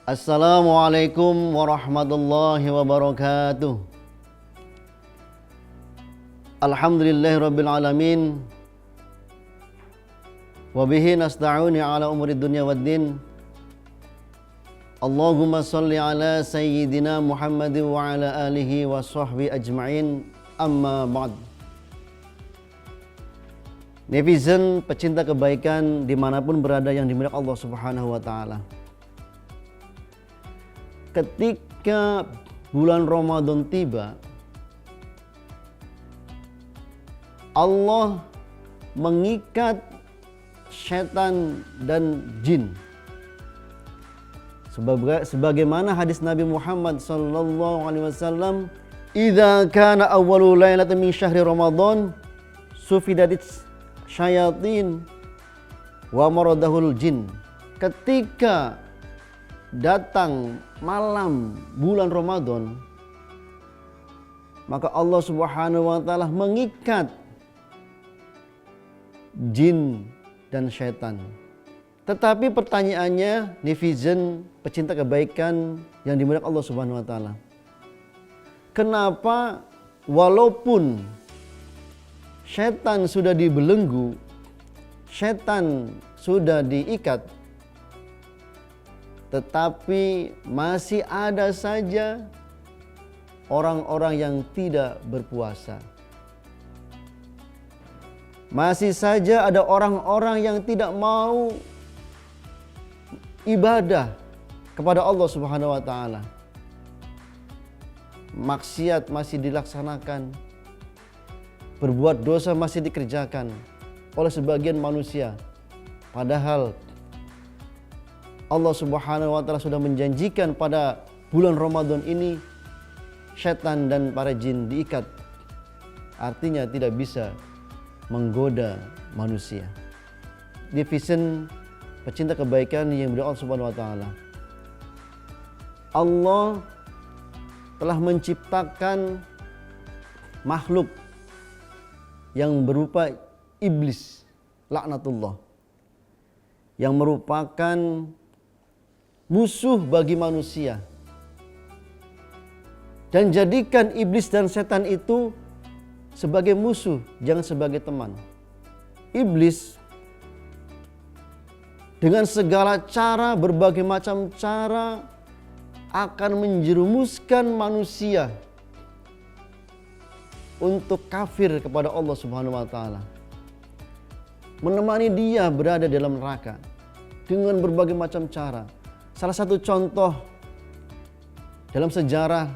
Assalamualaikum warahmatullahi wabarakatuh. Alhamdulillahirabbil alamin. Wa bihi nasta'inu ala umuri dunya waddin. Allahumma shalli ala sayyidina Muhammadin wa ala alihi wa sahbihi ajma'in. Amma ba'd. Netizen pecinta kebaikan dimanapun berada yang dimuliakan Allah Subhanahu wa ta'ala. Ketika bulan Ramadan tiba, Allah mengikat setan dan jin. Sebagaimana hadis Nabi Muhammad sallallahu alaihi wasallam, "Idza kana awwalu lailatin min syahri Ramadan, sufidatis syayatin wa maradahul jin." Ketika datang malam bulan Ramadan, maka Allah Subhanahu wa ta'ala mengikat jin dan syaitan. Tetapi pertanyaannya, netizen pecinta kebaikan yang dimuliakan Allah Subhanahu wa ta'ala, kenapa walaupun syaitan sudah dibelenggu, syaitan sudah diikat, tetapi masih ada saja orang-orang yang tidak berpuasa? Masih saja ada orang-orang yang tidak mau ibadah kepada Allah Subhanahu wa ta'ala. Maksiat masih dilaksanakan, berbuat dosa masih dikerjakan oleh sebagian manusia. Padahal Allah Subhanahu wa ta'ala sudah menjanjikan pada bulan Ramadan ini syaitan dan para jin diikat. Artinya tidak bisa menggoda manusia. Netizen pecinta kebaikan yang berdoa Allah Subhanahu wa ta'ala, Allah telah menciptakan makhluk yang berupa iblis, laknatullah, yang merupakan musuh bagi manusia, dan jadikan iblis dan setan itu sebagai musuh, jangan sebagai teman. Iblis dengan segala cara, berbagai macam cara akan menjerumuskan manusia untuk kafir kepada Allah Subhanahu wa ta'ala, menemani dia berada dalam neraka dengan berbagai macam cara. Salah satu contoh dalam sejarah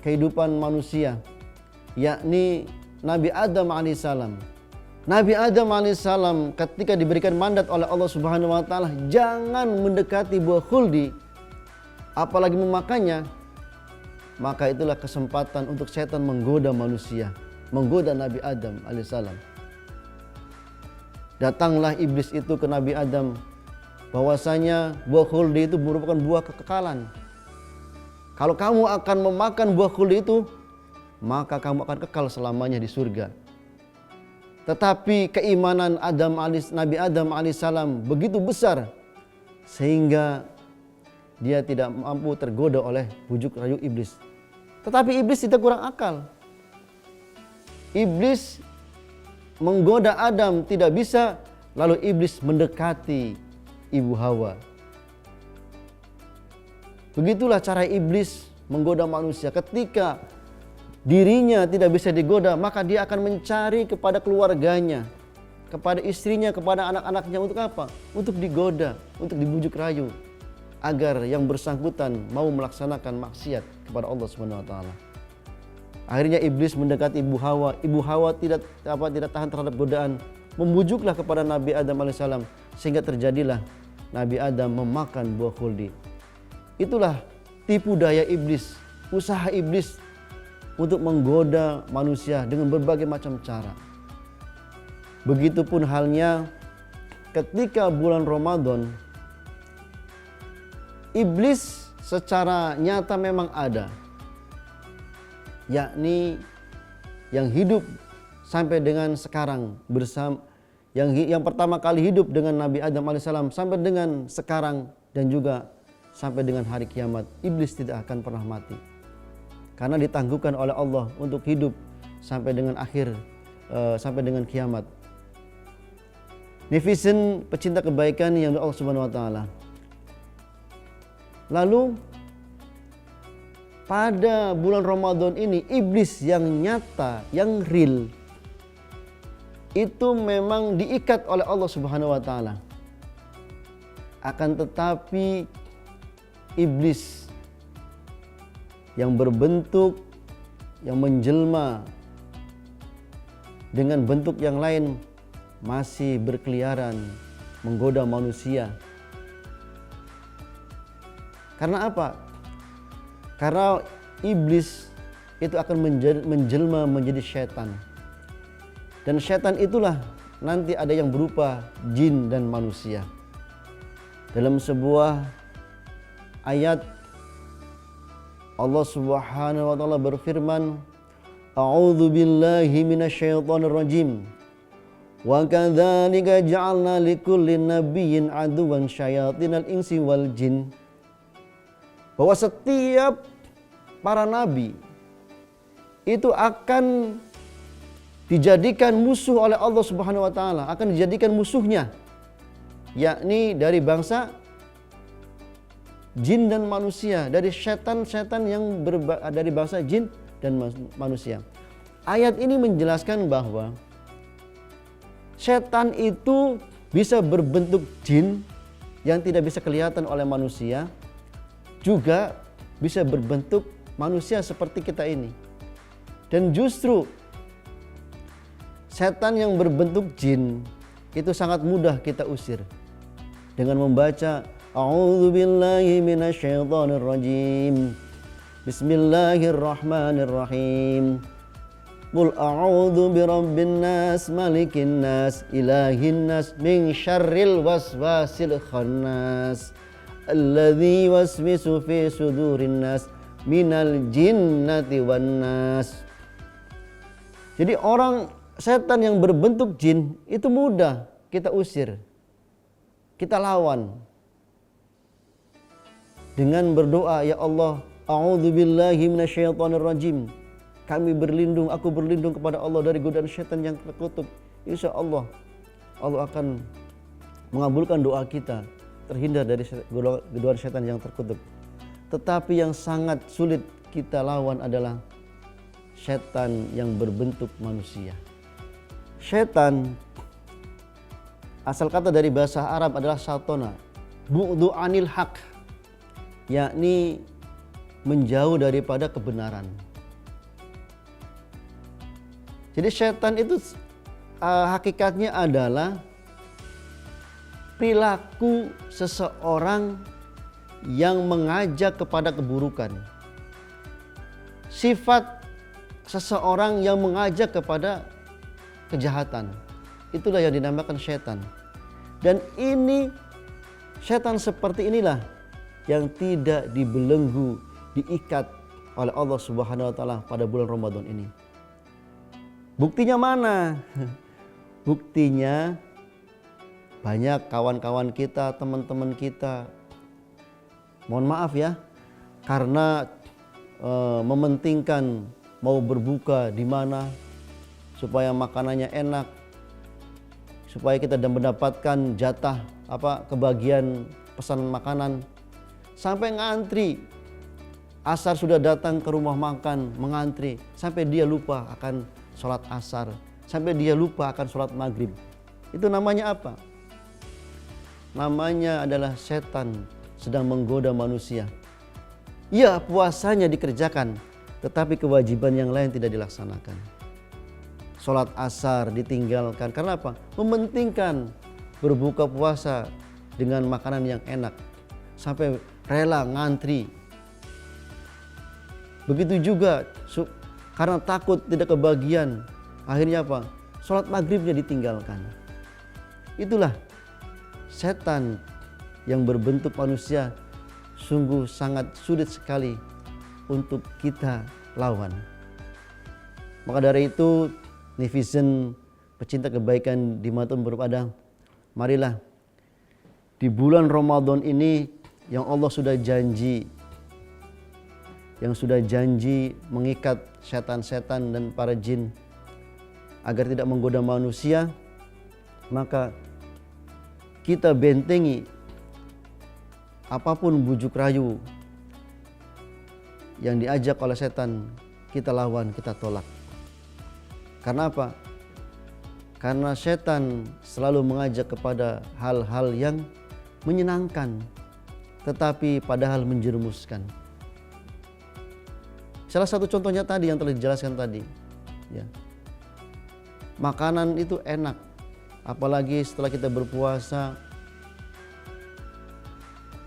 kehidupan manusia, yakni Nabi Adam alaihissalam. Nabi Adam alaihissalam ketika diberikan mandat oleh Allah Subhanahu wa ta'ala jangan mendekati buah khuldi, apalagi memakannya, maka itulah kesempatan untuk setan menggoda manusia, menggoda Nabi Adam alaihissalam. Datanglah iblis itu ke Nabi Adam, bahwasanya buah khuldi itu merupakan buah kekekalan. Kalau kamu akan memakan buah khuldi itu, maka kamu akan kekal selamanya di surga. Tetapi keimanan Nabi Adam alaihissalam begitu besar sehingga dia tidak mampu tergoda oleh bujuk rayu iblis. Tetapi iblis tidak kurang akal. Iblis menggoda Adam tidak bisa, lalu iblis mendekati Ibu Hawa. Begitulah cara iblis menggoda manusia. Ketika dirinya tidak bisa digoda, maka dia akan mencari kepada keluarganya, kepada istrinya, kepada anak-anaknya. Untuk apa? Untuk digoda, untuk dibujuk rayu, agar yang bersangkutan mau melaksanakan maksiat kepada Allah Subhanahu wa ta'ala. Akhirnya iblis mendekati Ibu Hawa. Ibu Hawa tidak tahan terhadap godaan, membujuklah kepada Nabi Adam alaihissalam, sehingga terjadilah Nabi Adam memakan buah khuldi. Itulah tipu daya iblis, usaha iblis untuk menggoda manusia dengan berbagai macam cara. Begitupun halnya ketika bulan Ramadan, iblis secara nyata memang ada, yakni yang hidup sampai dengan sekarang bersama, yang pertama kali hidup dengan Nabi Adam alaihissalam sampai dengan sekarang, dan juga sampai dengan hari kiamat. Iblis tidak akan pernah mati. Karena ditangguhkan oleh Allah untuk hidup sampai dengan sampai dengan kiamat. Netizen pecinta kebaikan yang Allah Subhanahu wa taala. Lalu pada bulan Ramadan ini iblis yang nyata, yang real itu memang diikat oleh Allah Subhanahu wa taala. Akan tetapi iblis yang berbentuk, yang menjelma dengan bentuk yang lain masih berkeliaran menggoda manusia. Karena apa? Karena iblis itu akan menjelma menjadi setan. Dan setan itulah nanti ada yang berupa jin dan manusia. Dalam sebuah ayat Allah Subhanahu wa taala berfirman, A'udzu billahi minasyaitonir rajim. Wa kadzalika ja'alna likulli nabiyyin aduwan syayatinal insi wal jin. Bahwa setiap para nabi itu akan dijadikan musuh oleh Allah Subhanahu wa taala, akan dijadikan musuhnya, yakni dari bangsa jin dan manusia, dari setan-setan yang dari bangsa jin dan manusia. Ayat ini menjelaskan bahwa setan itu bisa berbentuk jin yang tidak bisa kelihatan oleh manusia, juga bisa berbentuk manusia seperti kita ini. Dan justru setan yang berbentuk jin itu sangat mudah kita usir dengan membaca A'udzu billahi minasyaitonir rajim. Bismillahirrahmanirrahim. Qul a'udzu birabbin nas, malikin nas, ilahin nas, min syarril waswasil khannas, alladzi waswisu fi sudurin nas, minal jinnati wan nas. Jadi setan yang berbentuk jin itu mudah kita usir, kita lawan dengan berdoa, ya Allah, a'udzu billahi minasyaitonir rajim. Kami berlindung, aku berlindung kepada Allah dari godaan setan yang terkutuk. Insya Allah, Allah akan mengabulkan doa kita, terhindar dari godaan setan yang terkutuk. Tetapi yang sangat sulit kita lawan adalah setan yang berbentuk manusia. Setan asal kata dari bahasa Arab adalah syatona, bu'du anil haq, yakni menjauh daripada kebenaran. Jadi setan itu hakikatnya adalah perilaku seseorang yang mengajak kepada keburukan. Sifat seseorang yang mengajak kepada kejahatan. Itulah yang dinamakan setan. Dan ini setan seperti inilah yang tidak dibelenggu, diikat oleh Allah Subhanahu wa taala pada bulan Ramadan ini. Buktinya mana? Buktinya banyak kawan-kawan kita, teman-teman kita, mohon maaf ya, karena mementingkan mau berbuka di mana supaya makanannya enak, supaya kita mendapatkan jatah kebagian pesan makanan, sampai ngantri. Asar sudah datang ke rumah makan, mengantri sampai dia lupa akan sholat asar, sampai dia lupa akan sholat maghrib. Itu namanya apa? Namanya adalah setan sedang menggoda manusia. Ya, puasanya dikerjakan, tetapi kewajiban yang lain tidak dilaksanakan. Sholat asar ditinggalkan. Karena apa? Mementingkan berbuka puasa dengan makanan yang enak, sampai rela ngantri. Begitu juga karena takut tidak kebagian, akhirnya apa? Sholat maghribnya ditinggalkan. Itulah setan yang berbentuk manusia, sungguh sangat sulit sekali untuk kita lawan. Maka dari itu, netizen pecinta kebaikan dimanapun berada, marilah di bulan Ramadan ini yang Allah sudah janji, mengikat setan-setan dan para jin agar tidak menggoda manusia, maka kita bentengi apapun bujuk rayu yang diajak oleh setan, kita lawan, kita tolak. Karena apa? Karena setan selalu mengajak kepada hal-hal yang menyenangkan, tetapi padahal menjerumuskan. Salah satu contohnya tadi yang telah dijelaskan tadi, ya. Makanan itu enak, apalagi setelah kita berpuasa,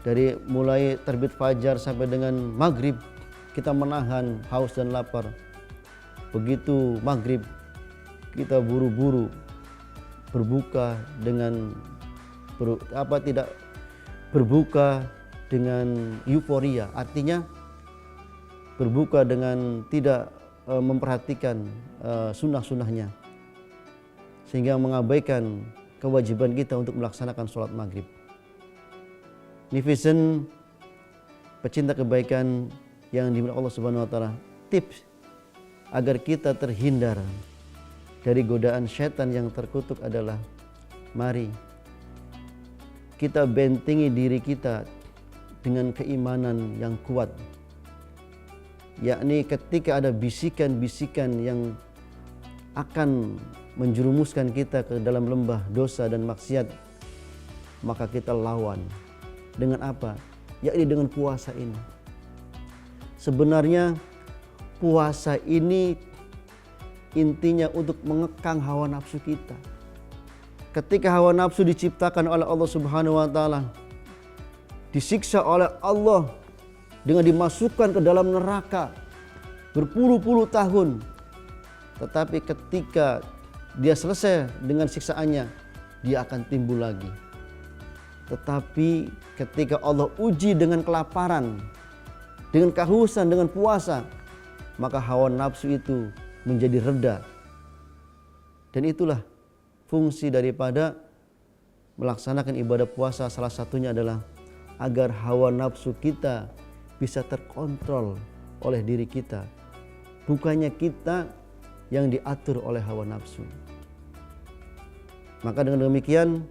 dari mulai terbit fajar sampai dengan maghrib kita menahan haus dan lapar. Begitu maghrib kita buru-buru berbuka dengan tidak berbuka dengan euforia, artinya berbuka dengan tidak memperhatikan sunnah-sunnahnya, sehingga mengabaikan kewajiban kita untuk melaksanakan sholat maghrib. Netizen, pecinta kebaikan yang dimuliakan Allah Subhanahu wa taala, tips agar kita terhindar dari godaan setan yang terkutuk adalah, mari kita bentengi diri kita dengan keimanan yang kuat. Yakni ketika ada bisikan-bisikan yang akan menjerumuskan kita ke dalam lembah dosa dan maksiat, maka kita lawan. Dengan apa? Yakni dengan puasa ini. Sebenarnya puasa ini intinya untuk mengekang hawa nafsu kita. Ketika hawa nafsu diciptakan oleh Allah Subhanahu wa taala, disiksa oleh Allah dengan dimasukkan ke dalam neraka berpuluh-puluh tahun. Tetapi ketika dia selesai dengan siksaannya, dia akan timbul lagi. Tetapi ketika Allah uji dengan kelaparan, dengan kehausan, dengan puasa, maka hawa nafsu itu menjadi reda. Dan itulah fungsi daripada melaksanakan ibadah puasa, salah satunya adalah agar hawa nafsu kita bisa terkontrol oleh diri kita, bukannya kita yang diatur oleh hawa nafsu. Maka dengan demikian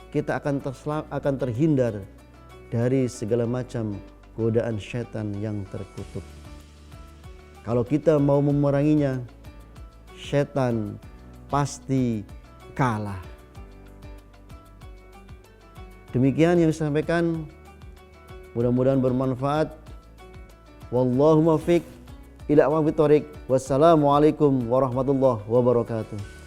kita akan terhindar dari segala macam godaan setan yang terkutuk. Kalau kita mau memeranginya, setan pasti kalah. Demikian yang disampaikan, mudah-mudahan bermanfaat. Wallahu muwaffiq ila aqwamit thoriq. Wassalamualaikum warahmatullahi wabarakatuh.